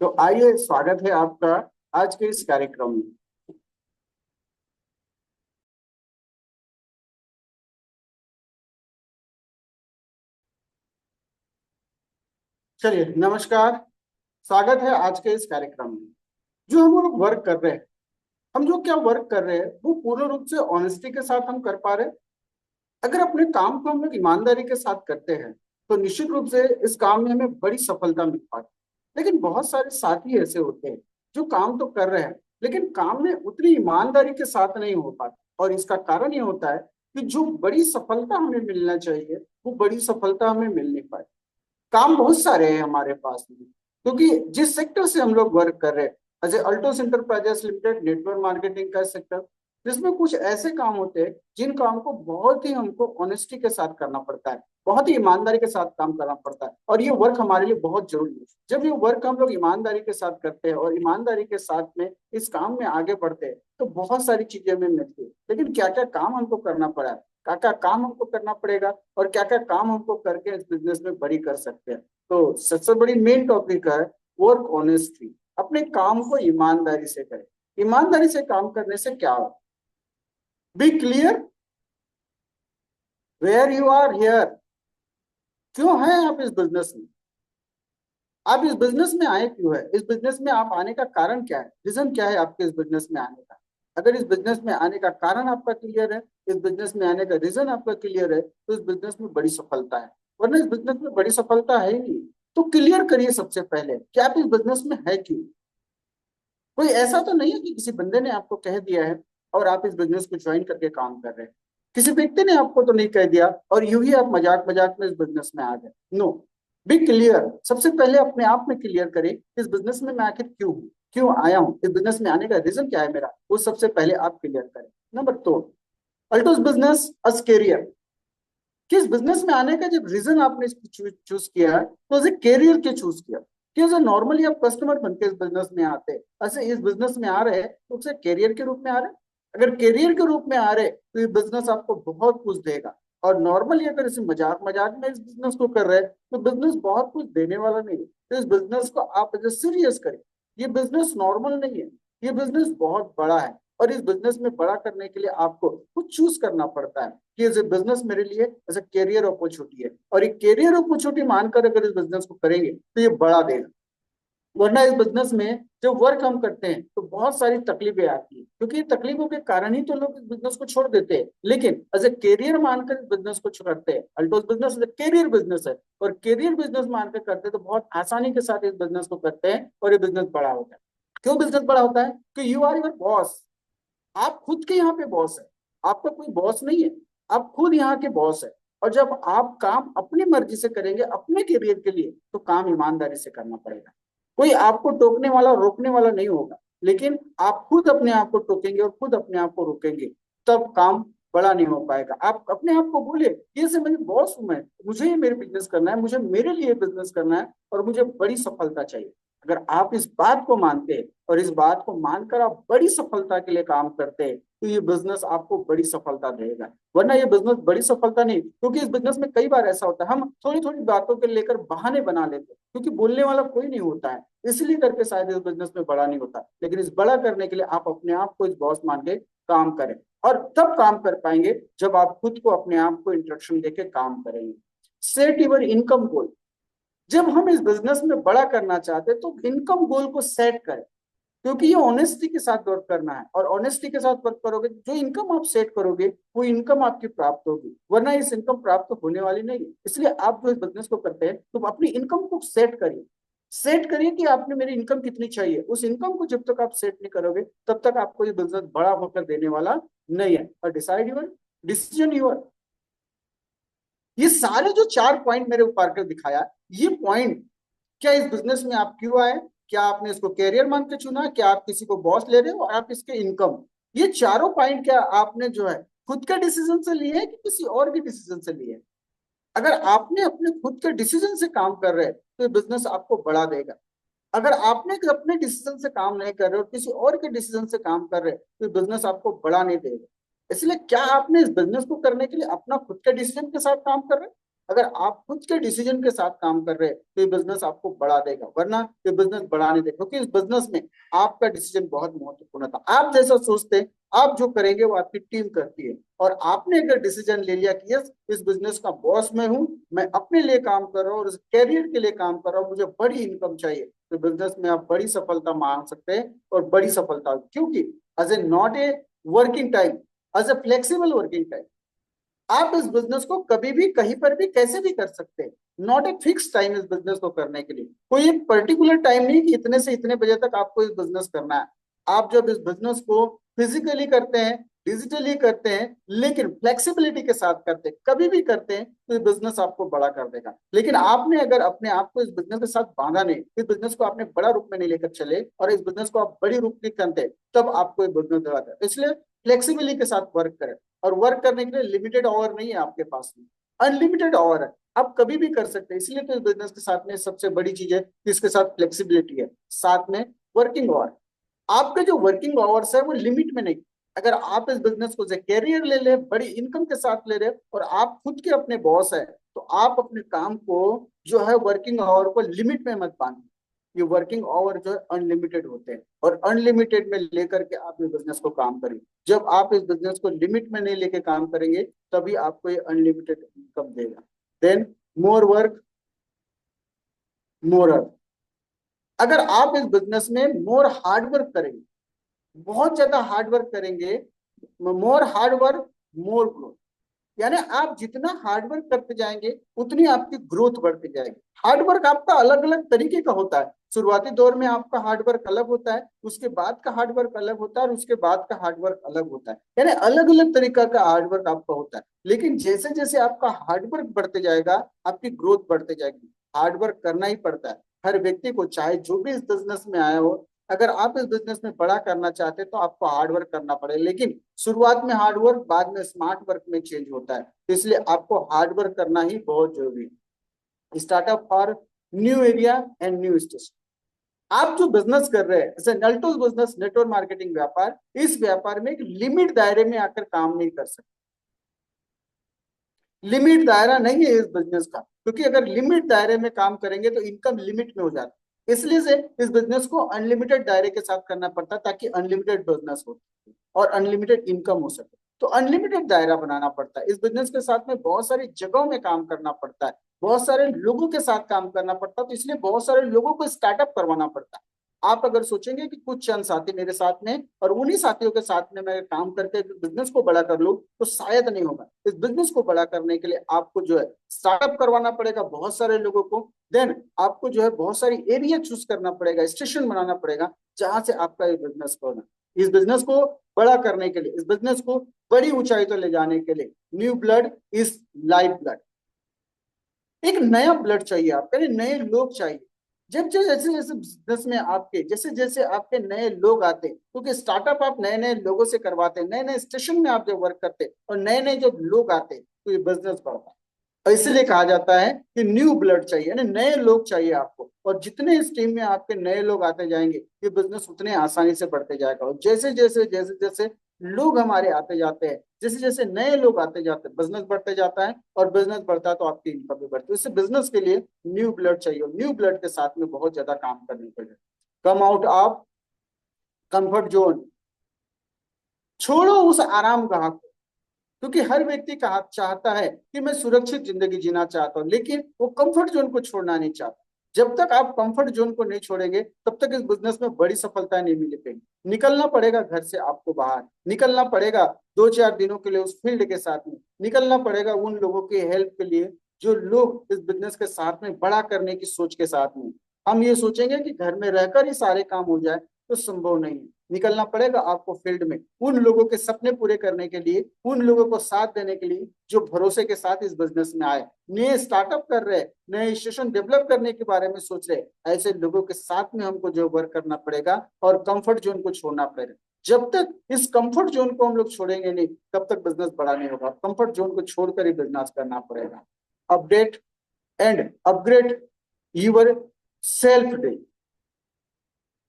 तो आइए, स्वागत है आपका आज के इस कार्यक्रम में। चलिए, नमस्कार। स्वागत है आज के इस कार्यक्रम में। जो हम लोग वर्क कर रहे हैं, हम जो क्या वर्क कर रहे हैं वो पूर्ण रूप से ऑनेस्टी के साथ हम कर पा रहे हैं। अगर अपने काम को हम लोग ईमानदारी के साथ करते हैं तो निश्चित रूप से इस काम में हमें बड़ी सफलता मिल पाती है। लेकिन बहुत सारे साथी ऐसे होते हैं जो काम तो कर रहे हैं लेकिन काम में उतनी ईमानदारी के साथ नहीं हो पाते, और इसका कारण ये होता है कि जो बड़ी सफलता हमें मिलना चाहिए वो बड़ी सफलता हमें मिल नहीं पाती। काम बहुत सारे हैं हमारे पास में, क्योंकि जिस सेक्टर से हम लोग वर्क कर रहे हैं, जैसे Altos enterprises limited network marketing का सेक्टर, जिसमें कुछ ऐसे काम होते हैं जिन काम को बहुत ही हमको ऑनेस्टी के साथ करना पड़ता है, बहुत ही ईमानदारी के साथ काम करना पड़ता है, और ये वर्क हमारे लिए बहुत जरूरी है। जब ये वर्क हम लोग ईमानदारी के साथ करते हैं और ईमानदारी के साथ में इस काम में आगे बढ़ते हैं तो बहुत सारी चीजें हमें मिलती है। लेकिन क्या क्या काम हमको करना पड़ा है, क्या क्या काम हमको करना पड़ेगा, और क्या क्या काम हमको करके इस बिजनेस में बड़ी कर सकते हैं। तो सबसे बड़ी मेन टॉपिक है वर्क ऑनेस्टली। अपने काम को ईमानदारी से करें। ईमानदारी से काम करने से क्या हो, be clear where you are here. क्यों है आप इस बिजनेस में, आप इस बिजनेस में आए क्यों है, इस बिजनेस में आप आने का कारण क्या है, रीजन क्या है आपके इस बिजनेस में आने का। अगर इस बिजनेस में आने का कारण आपका क्लियर है, इस बिजनेस में आने का रीजन आपका क्लियर है, तो इस बिजनेस में बड़ी सफलता है। वरना इस बिजनेस में बड़ी सफलता है ही नहीं। तो क्लियर करिए सबसे पहले कि आप इस बिजनेस में है क्यों। कोई ऐसा तो नहीं है कि किसी बंदे ने आपको कह दिया है और आप इस बिजनेस को ज्वाइन करके काम कर रहे हैं। किसी व्यक्ति ने आपको तो नहीं कह दिया और यूं ही आप मजाक मजाक में इस बिजनेस में आ गए। No, be clear. सबसे पहले अपने आप में क्लियर करें इस बिजनेस में मैं आखिर क्यों हूँ, क्यों आया हूँ, इस बिजनेस में आने का रीजन क्या है मेरा, वो सबसे पहले आप क्लियर करें। नंबर 2, अल्टोस बिजनेस अस कैरियर। किस बिजनेस में आने का जब रीजन आपने चूज किया है तो एज ए कैरियर के चूज किया। कि एज नॉर्मली आप कस्टमर बन के इस बिजनेस में आते हैं, ऐसे इस बिजनेस में आ रहे हैं तो उसे कैरियर के रूप में आ रहे हैं। अगर कैरियर के रूप में आ रहे तो ये बिजनेस आपको बहुत कुछ देगा। और नॉर्मली अगर इसे मजाक मजाक में इस बिजनेस को कर रहे हैं तो बिजनेस बहुत कुछ देने वाला नहीं है। तो इस बिजनेस को आप एज सीरियस करें। ये बिजनेस नॉर्मल नहीं है, ये बिजनेस बहुत बड़ा है। और इस बिजनेस में बड़ा करने के लिए आपको कुछ चूज करना पड़ता है कि एज ए बिजनेस मेरे लिए एज ए कैरियर अपॉर्चुनिटी है, और एक कैरियर अपॉर्चुनिटी मानकर अगर इस बिजनेस को करेंगे तो ये बड़ा देगा। वरना इस बिजनेस में जो वर्क हम करते हैं तो बहुत सारी तकलीफें आती है, क्योंकि तकलीफों के कारण ही तो लोग इस बिजनेस को छोड़ देते हैं। लेकिन एज ए कैरियर मानकर इस बिजनेस को करते हैं, अल्टोस बिजनेस कैरियर बिजनेस है, और कैरियर बिजनेस मानकर करते हैं तो बहुत आसानी के साथ इस बिजनेस को करते हैं और ये बिजनेस बड़ा होता है। क्यों बिजनेस बड़ा होता है कि यू आर योर बॉस। आप खुद के यहाँ पे बॉस है, आपका कोई बॉस नहीं है, आप खुद यहाँ के बॉस है। और जब आप काम अपनी मर्जी से करेंगे अपने करियर के लिए तो काम ईमानदारी से करना पड़ेगा। कोई आपको टोकने वाला रोकने वाला नहीं होगा, लेकिन आप खुद अपने आप को टोकेंगे और खुद अपने आप को रोकेंगे, तब काम बड़ा नहीं हो पाएगा। आप अपने आप को बोले ये से मैं बॉस हूं, मैं मुझे ये मेरे बिजनेस करना है, मुझे मेरे लिए बिजनेस करना है और मुझे बड़ी सफलता चाहिए। अगर आप इस बात को मानते हैं और इस बात को मानकर आप बड़ी सफलता के लिए काम करते हैं तो ये बिजनेस आपको बड़ी सफलता देगा। वरना ये बिजनेस बड़ी सफलता नहीं, क्योंकि इस बिजनेस में कई बार ऐसा होता है हम थोड़ी थोड़ी बातों के लेकर बहाने बना लेते हैं, क्योंकि बोलने वाला कोई नहीं होता है, इसलिए करके शायद इस बिजनेस में बड़ा नहीं होता। लेकिन इस बड़ा करने के लिए आप अपने आप को इस बॉस मान के काम करें, और तब काम कर पाएंगे जब आप खुद को अपने आप को इंस्ट्रक्शन देके काम करेंगे। सेट योर इनकम गोल। जब हम इस बिजनेस में बड़ा करना चाहते हैं तो इनकम गोल को सेट करें, क्योंकि ये ऑनेस्टी के साथ वर्क करना है, और ऑनेस्टी के साथ वर्क करोगे जो इनकम आप सेट करोगे वो इनकम आपकी प्राप्त होगी, वरना इस इनकम प्राप्त होने वाली नहीं है। इसलिए आप जो इस बिजनेस को करते हैं तो अपनी इनकम को सेट करिए। सेट करिए कि आपने मेरी इनकम कितनी चाहिए। उस इनकम को जब तक आप सेट नहीं करोगे तब तक आपको ये बिजनेस बड़ा होकर देने वाला नहीं है। और डिसाइड यूर डिसीजन यूर। ये सारे जो 4 पॉइंट मेरे ऊपर कर दिखाया, ये पॉइंट, क्या इस बिजनेस में आप क्यों आए, क्या आपने इसको कैरियर मान के चुना, क्या आप किसी को बॉस ले रहे हो, और आप इसके इनकम, ये चारों पॉइंट क्या आपने जो है खुद के डिसीजन से लिए हैं कि किसी और के डिसीजन से लिए हैं। अगर आपने अपने खुद के डिसीजन से काम कर रहे हैं तो ये बिजनेस आपको बढ़ा देगा। अगर आपने अपने डिसीजन से काम नहीं कर रहे और किसी और के डिसीजन से काम कर रहे हैं तो बिजनेस आपको बढ़ा नहीं देगा। इसलिए क्या आपने इस बिजनेस को करने के लिए अपना खुद के डिसीजन के साथ काम कर रहे हैं। अगर आप खुद के डिसीजन के साथ काम कर रहे हैं तो ये बिजनेस आपको बढ़ा देगा, वरना ये बिजनेस बढ़ा नहीं देगा, क्योंकि इस बिजनेस में आपका डिसीजन बहुत महत्वपूर्ण था। आप जैसा सोचते हैं, आप जो करेंगे वो आपकी टीम करती है। और आपने अगर डिसीजन ले लिया कि यस, इस बिजनेस का बॉस मैं हूं, मैं अपने लिए काम कर रहा हूँ और इस कैरियर के लिए काम कर रहा हूँ, मुझे बड़ी इनकम चाहिए, तो बिजनेस में आप बड़ी सफलता मान सकते हैं। और बड़ी सफलता, क्योंकि as a not a working time, as a flexible working time, आप इस बिजनेस को कभी भी कहीं पर भी कैसे भी कर सकते हैं। नॉट ए फिक्स टाइम इस बिजनेस को करने के लिए, कोई एक पर्टिकुलर टाइम नहीं कि इतने से इतने बजे तक आपको इस बिजनेस करना है। आप जब इस बिजनेस को फिजिकली करते हैं, डिजिटली करते हैं, लेकिन फ्लेक्सिबिलिटी के साथ करते हैं, कभी भी करते हैं, तो ये बिजनेस आपको बड़ा कर देगा। लेकिन आपने अगर अपने आप को इस बिजनेस के साथ बांधा नहीं, इस बिजनेस को आपने बड़ा रूप में नहीं लेकर चले और इस बिजनेस को आप बड़ी रूप में करते, तब आपको ये बिजनेस दिलाता है। इसलिए फ्लेक्सिबिलिटी के साथ वर्क करें। और वर्क करने के लिए लिमिटेड आवर नहीं है आपके पास में, अनलिमिटेड आवर है, आप कभी भी कर सकते हैं। इसलिए तो इस बिजनेस के साथ में सबसे बड़ी चीज है कि इसके साथ फ्लेक्सिबिलिटी है, साथ में वर्किंग आवर। आपके जो वर्किंग आवर्स है वो लिमिट में नहीं। अगर आप इस बिजनेस को कैरियर ले ले, बड़ी इनकम के साथ ले रहे और आप खुद के अपने बॉस है, तो आप अपने काम को जो है वर्किंग आवर को लिमिट में मत बांधिए। ये वर्किंग आवर जो है अनलिमिटेड होते हैं, और अनलिमिटेड में लेकर के आप इस बिजनेस को काम करिए। जब आप इस बिजनेस को लिमिट में नहीं लेके काम करेंगे, तभी आपको ये अनलिमिटेड इनकम देगा। Then more work, more earn. अगर आप इस बिजनेस में मोर हार्ड वर्क करेंगे, बहुत ज्यादा हार्ड वर्क करेंगे, मोर हार्ड वर्क मोर ग्रोथ, यानी आप जितना हार्ड वर्क करते जाएंगे उतनी आपकी ग्रोथ बढ़ती जाएगी। हार्ड वर्क आपका अलग अलग तरीके का होता है। शुरुआती दौर में आपका हार्ड वर्क अलग होता है, उसके बाद का हार्ड वर्क अलग होता है, और उसके बाद का हार्ड वर्क अलग होता है, यानी अलग अलग तरीका का हार्ड वर्क आपका होता है। लेकिन जैसे जैसे आपका हार्ड वर्क बढ़ते जाएगा, आपकी ग्रोथ बढ़ते जाएगी। हार्ड वर्क करना ही पड़ता है हर व्यक्ति को, चाहे जो भी इस बिजनेस में आया हो। अगर आप इस बिजनेस में बड़ा करना चाहते हैं तो आपको हार्ड वर्क करना पड़ेगा, लेकिन शुरुआत में हार्ड वर्क, बाद में स्मार्ट वर्क में चेंज होता है। इसलिए आपको हार्ड वर्क करना ही बहुत जरूरी है। Startup for new area and new station. आप जो बिजनेस कर रहे हैं, जैसे नल्टोस बिजनेस, नेटवर्क मार्केटिंग व्यापार, इस व्यापार में एक लिमिट दायरे में आकर काम नहीं कर सकते। लिमिट दायरा नहीं है इस बिजनेस का, क्योंकि अगर लिमिट दायरे में काम करेंगे तो इनकम लिमिट में हो जाती है। इसलिए से इस बिजनेस को अनलिमिटेड दायरे के साथ करना पड़ता है, ताकि अनलिमिटेड बिजनेस हो और अनलिमिटेड इनकम हो सके। तो अनलिमिटेड दायरा बनाना पड़ता है। इस बिजनेस के साथ में बहुत सारी जगहों में काम करना पड़ता है, बहुत सारे लोगों के साथ काम करना पड़ता है, तो इसलिए बहुत सारे लोगों को स्टार्टअप करवाना पड़ता है। आप अगर सोचेंगे कि कुछ चंद साथी मेरे साथ में और उन्हीं साथियों के साथ में मैं काम करके बिजनेस को बड़ा कर लूं, तो शायद नहीं होगा। इस बिजनेस को बड़ा करने के लिए आपको जो है स्टार्टअप करवाना पड़ेगा बहुत सारे लोगों को। देन आपको जो है बहुत सारी एरिया चूज करना पड़ेगा, स्टेशन बनाना पड़ेगा, जहां से आपका ये बिजनेस होना। इस बिजनेस को बड़ा करने के लिए, इस बिजनेस को बड़ी ऊंचाई पर ले जाने के लिए, new blood is life blood. एक नया ब्लड चाहिए आपको, नए लोग चाहिए। जब जैसे जैसे बिजनेस में आपके जैसे जैसे आपके नए लोग आते हैं, क्योंकि स्टार्टअप आप नए नए लोगों से करवाते हैं, नए नए स्टेशन में आप जब वर्क करते हैं और नए नए जब लोग आते हैं, तो ये बिजनेस बढ़ता है। और इसलिए कहा जाता है कि न्यू ब्लड चाहिए, यानी नए लोग चाहिए आपको। और जितने इस टीम में आपके नए लोग आते जाएंगे, ये बिजनेस उतने आसानी से बढ़ते जाएगा। और जैसे जैसे जैसे जैसे लोग हमारे आते जाते हैं, जैसे जैसे नए लोग आते जाते हैं, बिजनेस बढ़ते जाता है, और बिजनेस बढ़ता है तो आपकी इनकम भी बढ़ती है। इससे बिजनेस के लिए न्यू ब्लड चाहिए, न्यू ब्लड के साथ में बहुत ज्यादा काम करनी पड़ेगा। Come out of comfort zone, छोड़ो उस आराम गाह को। क्योंकि हर व्यक्ति का चाहता है कि मैं सुरक्षित जिंदगी जीना चाहता हूं, लेकिन वो कंफर्ट जोन को छोड़ना नहीं चाहता। जब तक आप कंफर्ट जोन को नहीं छोड़ेंगे, तब तक इस बिजनेस में बड़ी सफलता नहीं मिल पाएगी। निकलना पड़ेगा घर से आपको बाहर, निकलना पड़ेगा 2-4 दिनों के लिए उस फील्ड के साथ में, निकलना पड़ेगा उन लोगों की हेल्प के लिए जो लोग इस बिजनेस के साथ में बड़ा करने की सोच के साथ में। हम ये सोचेंगे कि घर में रहकर ही सारे काम हो जाए, तो संभव नहीं है। निकलना पड़ेगा आपको फील्ड में, उन लोगों के सपने पूरे करने के लिए, उन लोगों को साथ देने के लिए जो भरोसे के साथ इस बिजनेस में आए, नए स्टार्टअप कर रहे, नए स्टेशन डेवलप करने के बारे में सोच रहे। ऐसे लोगों के साथ में हमको जो वर्क करना पड़ेगा और कंफर्ट जोन को छोड़ना पड़ेगा। जब तक इस कंफर्ट जोन को हम लोग छोड़ेंगे नहीं, तब तक बिजनेस बड़ा नहीं होगा। कंफर्ट जोन को छोड़कर ही बिजनेस करना पड़ेगा। Update and upgrade yourself day,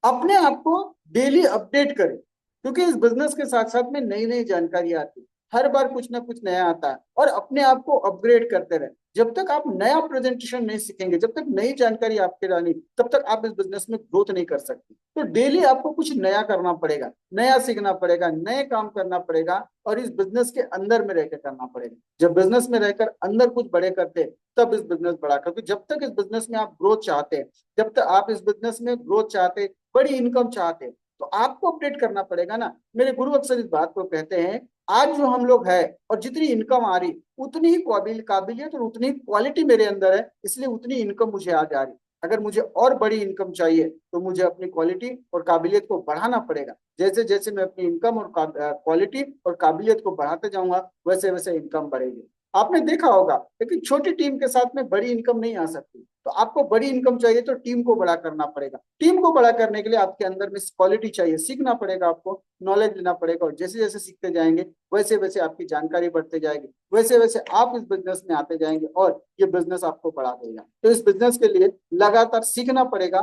अपने आप को डेली अपडेट करें, क्योंकि इस बिजनेस के साथ साथ में नई नई जानकारी आती है, हर बार कुछ ना कुछ नया आता है, और अपने आप को अपग्रेड करते रहे। जब तक आप नया प्रेजेंटेशन नहीं सीखेंगे, जब तक नई जानकारी आपके नहीं, तब तक आप इस बिजनेस में ग्रोथ नहीं कर सकते। तो डेली आपको कुछ नया करना पड़ेगा, नया सीखना पड़ेगा, नए काम करना पड़ेगा, और इस बिजनेस के अंदर में रहकर करना पड़ेगा। जब बिजनेस में रहकर अंदर कुछ बड़े करते हैं, तब इस बिजनेस बड़ा, क्योंकि जब तक इस बिजनेस में आप ग्रोथ चाहते हैं, जब तक आप इस बिजनेस में ग्रोथ चाहते, बड़ी इनकम चाहते, तो आपको अपडेट करना पड़ेगा ना। मेरे गुरु अक्सर इस बात को कहते हैं, आज जो हम लोग है और जितनी इनकम आ रही, उतनी ही काबिलियत और उतनी क्वालिटी मेरे अंदर है, इसलिए उतनी इनकम मुझे आज आ रही। अगर मुझे और बड़ी इनकम चाहिए तो मुझे अपनी क्वालिटी और काबिलियत को बढ़ाना पड़ेगा। जैसे जैसे मैं अपनी इनकम और क्वालिटी और काबिलियत को बढ़ाते जाऊंगा, वैसे वैसे इनकम बढ़ेगी। आपने देखा होगा, लेकिन छोटी टीम के साथ में बड़ी इनकम नहीं आ सकती। तो आपको बड़ी इनकम चाहिए तो टीम को बड़ा करना पड़ेगा। टीम को बड़ा करने के लिए आपके अंदर में क्वालिटी चाहिए, सीखना पड़ेगा, आपको नॉलेज लेना पड़ेगा, और जैसे जैसे सीखते जाएंगे वैसे वैसे आपकी जानकारी बढ़ते जाएगी, वैसे वैसे आप इस बिजनेस में आते जाएंगे और ये बिजनेस आपको बढ़ा देगा। तो इस बिजनेस के लिए लगातार सीखना पड़ेगा।